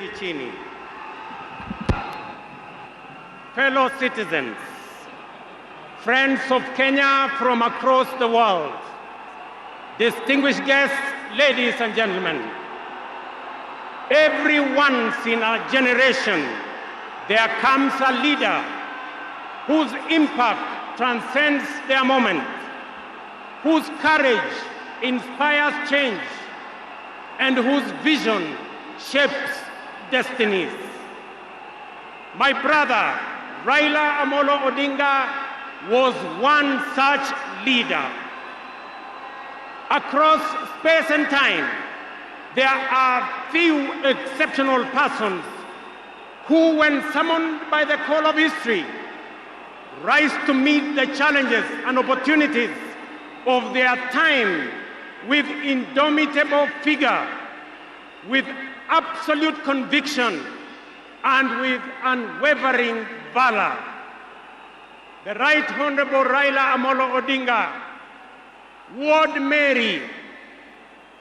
kuketi chini. Fellow citizens, friends of Kenya from across the world, distinguished guests, ladies and gentlemen, every once in a generation, there comes a leader whose impact transcends their moment, whose courage inspires change, and whose vision shapes destinies. My brother, Raila Odinga, was one such leader. Across space and time, there are few exceptional persons who, when summoned by the call of history, rise to meet the challenges and opportunities of their time with indomitable vigor, with absolute conviction, and with unwavering valor. The Right Honorable Raila Odinga, Ward Mary,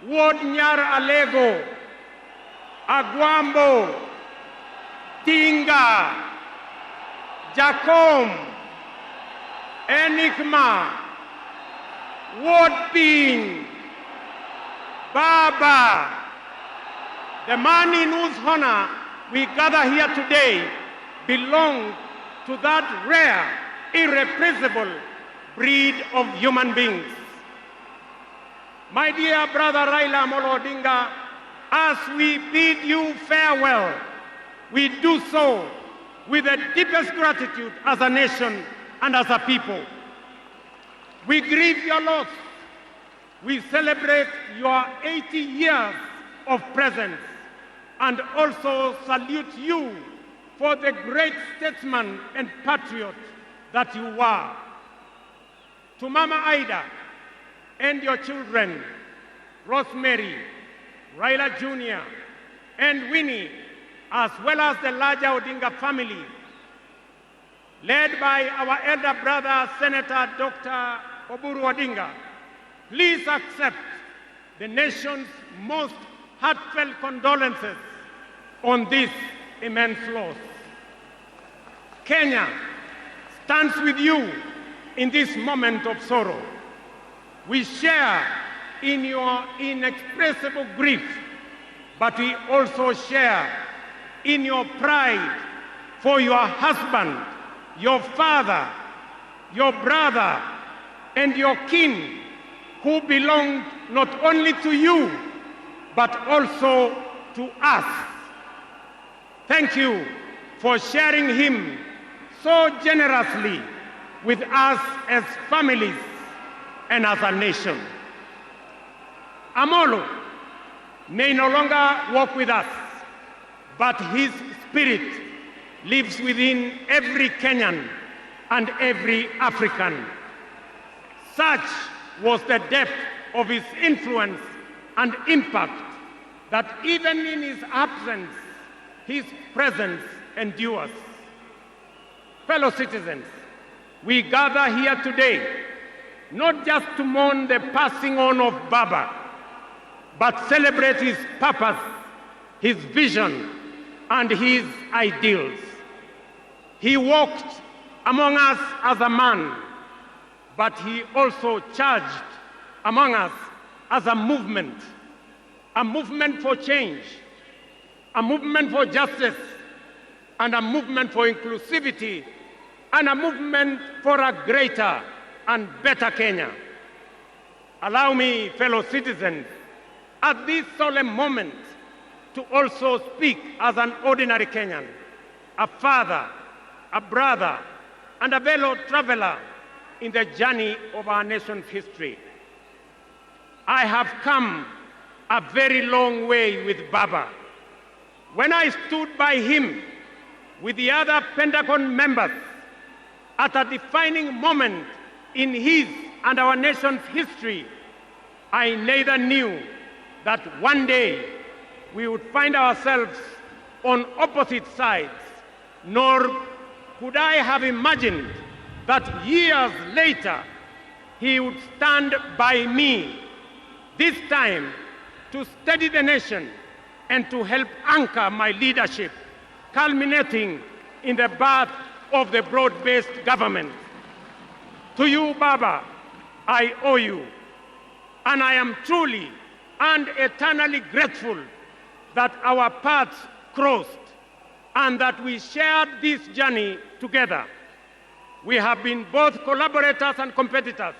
Ward Nyar Alego, Agwambo, Tinga, Jacom, Enigma, Ward Ping, Baba, the man in whose honor we gather here today, belonged to that rare, irrepressible breed of human beings. My dear brother Raila Odinga, as we bid you farewell, we do so with the deepest gratitude as a nation and as a people. We grieve your loss. We celebrate your 80 years of presence and also salute you for the great statesman and patriot that you were. To Mama Ida and your children, Rosemary, Raila Jr., and Winnie, as well as the larger Odinga family, led by our elder brother, Senator Dr. Oburu Odinga, please accept the nation's most heartfelt condolences on this immense loss. Kenya stands with you in this moment of sorrow. We share in your inexpressible grief, but we also share in your pride for your husband, your father, your brother, and your kin, who belonged not only to you, but also to us. Thank you for sharing him so generously with us as families and as a nation. Amolo may no longer walk with us, but his spirit lives within every Kenyan and every African. Such was the depth of his influence and impact that even in his absence, his presence endures. Fellow citizens, we gather here today not just to mourn the passing on of Baba, but celebrate his purpose, his vision, and his ideals. He walked among us as a man, but he also charged among us as a movement for change, a movement for justice, and a movement for inclusivity, and a movement for a greater and better Kenya. Allow me, fellow citizens, at this solemn moment, to also speak as an ordinary Kenyan, a father, a brother, and a fellow traveler in the journey of our nation's history. I have come a very long way with Baba. When I stood by him with the other Pentagon members at a defining moment in his and our nation's history, I neither knew that one day we would find ourselves on opposite sides, nor could I have imagined that years later he would stand by me, this time to steady the nation and to help anchor my leadership, culminating in the birth of the broad-based government. To you, Baba, I owe you, and I am truly and eternally grateful that our paths crossed and that we shared this journey together. We have been both collaborators and competitors,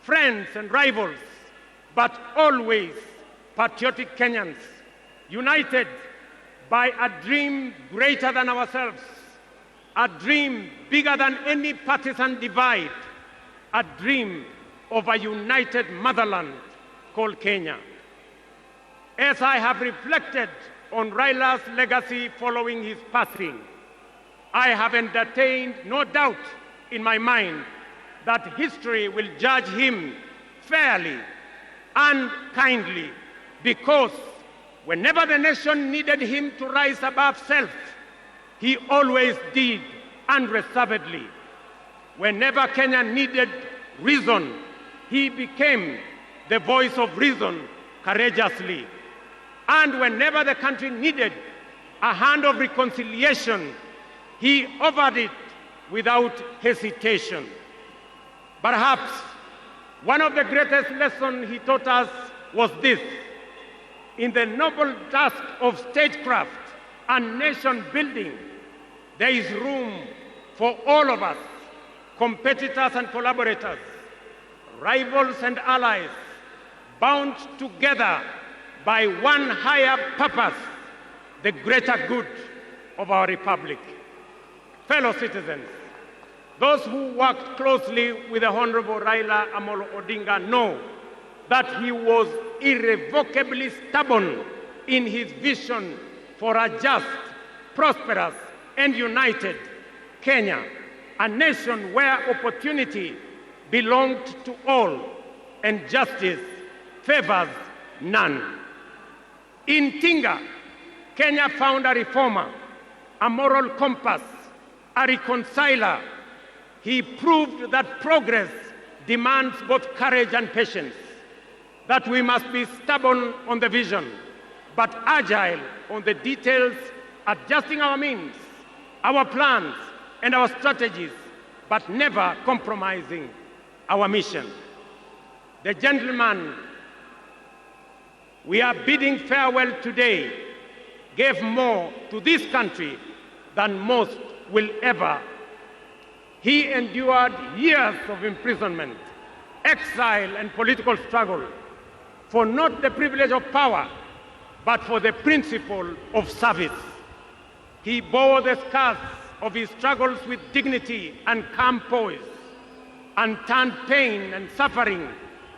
friends and rivals, but always patriotic Kenyans, united by a dream greater than ourselves, a dream bigger than any partisan divide, a dream of a united motherland called Kenya. As I have reflected on Raila's legacy following his passing, I have entertained no doubt in my mind that history will judge him fairly and kindly, because whenever the nation needed him to rise above self, he always did unreservedly. Whenever Kenya needed reason, he became the voice of reason courageously. And whenever the country needed a hand of reconciliation, he offered it without hesitation. Perhaps one of the greatest lessons he taught us was this: in the noble task of statecraft and nation building, there is room for all of us, competitors and collaborators, rivals and allies, bound together by one higher purpose, the greater good of our republic. Fellow citizens, those who worked closely with the Honorable Raila Odinga know that he was irrevocably stubborn in his vision for a just, prosperous, and united Kenya, a nation where opportunity belonged to all and justice favors none. In Tinga, Kenya found a reformer, a moral compass, a reconciler. He proved that progress demands both courage and patience, that we must be stubborn on the vision, but agile on the details, adjusting our means, our plans, and our strategies, but never compromising our mission. The gentleman we are bidding farewell today gave more to this country than most will ever. He endured years of imprisonment, exile, and political struggle for not the privilege of power, but for the principle of service. He bore the scars of his struggles with dignity and calm poise, and turned pain and suffering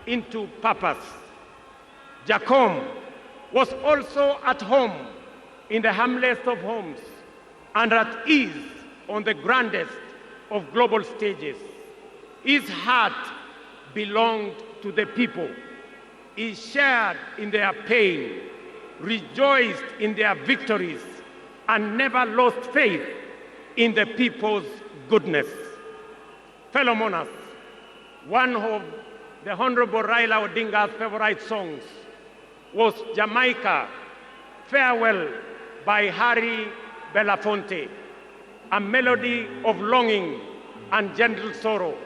into purpose. Jacom was also at home in the humblest of homes and at ease on the grandest of global stages. His heart belonged to the people. He shared in their pain, rejoiced in their victories, and never lost faith in the people's goodness. Fellow monarchs, one of the Honorable Raila Odinga's favorite songs was Jamaica, Farewell by Harry Belafonte, a melody of longing and gentle sorrow.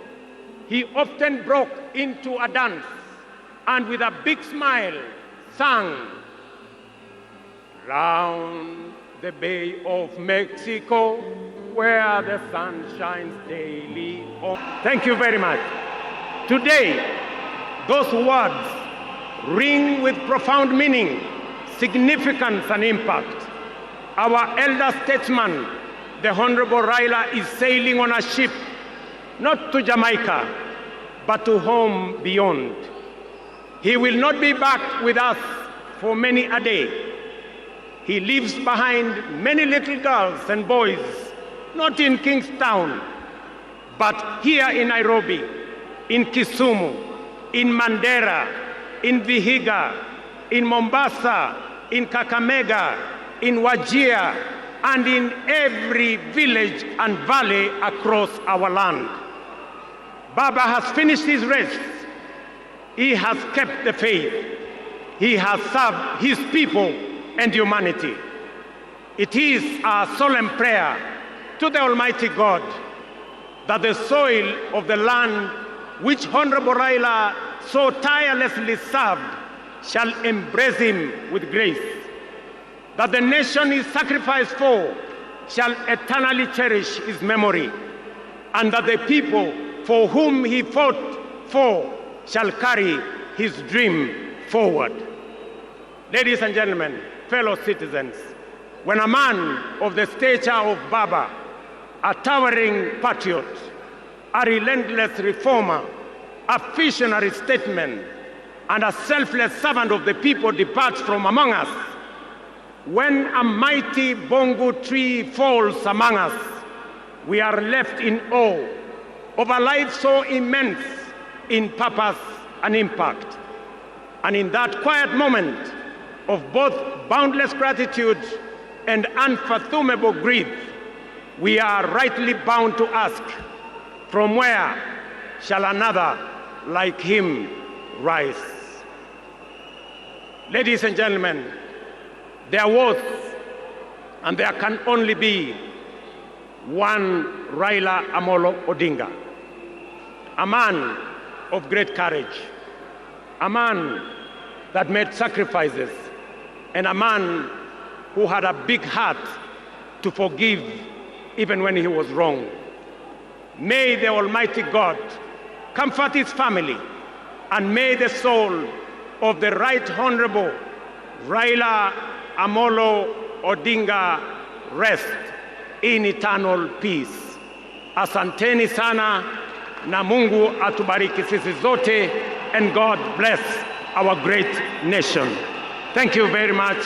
He often broke into a dance and with a big smile sang, "Round the Bay of Mexico, where the sun shines daily." Thank you very much. Today, those words ring with profound meaning, significance, and impact. Our elder statesman, the Honorable Raila, is sailing on a ship, not to Jamaica, but to home beyond. He will not be back with us for many a day. He leaves behind many little girls and boys, not in Kingstown, but here in Nairobi, in Kisumu, in Mandera, in Vihiga, in Mombasa, in Kakamega, in Wajir, and in every village and valley across our land. Baba has finished his race. He has kept the faith. He has served his people and humanity. It is our solemn prayer to the Almighty God that the soil of the land which Honorable Raila so tirelessly served shall embrace him with grace, that the nation he sacrificed for shall eternally cherish his memory, and that the people for whom he fought for shall carry his dream forward. Ladies and gentlemen, fellow citizens, when a man of the stature of BAMBA, a towering patriot, a relentless reformer, a visionary statesman, and a selfless servant of the people departs from among us, when a mighty bongo tree falls among us, we are left in awe of a life so immense in purpose and impact. And in that quiet moment of both boundless gratitude and unfathomable grief, we are rightly bound to ask, from where shall another like him rise? Ladies and gentlemen, there was and there can only be one Raila Amolo Odinga, a man of great courage, a man that made sacrifices, and a man who had a big heart to forgive even when he was wrong. May the Almighty God comfort his family, and may the soul of the Right Honorable Raila Amolo Odinga rest in eternal peace. Asanteni sana, na Mungu atubariki sisi zote, and God bless our great nation. Thank you very much,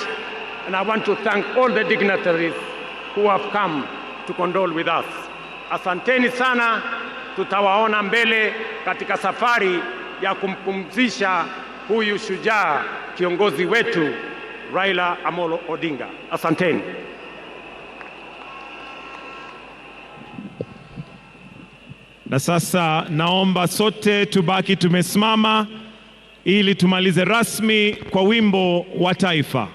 and I want to thank all the dignitaries who have come to condole with us. Asanteni sana, tutawaona mbele katika safari ya kumpumzisha huyu shujaa kiongozi wetu Raila Amolo Odinga. Asanteni. Na sasa naomba sote tubaki tumesimama ili tumalize rasmi kwa wimbo wa taifa.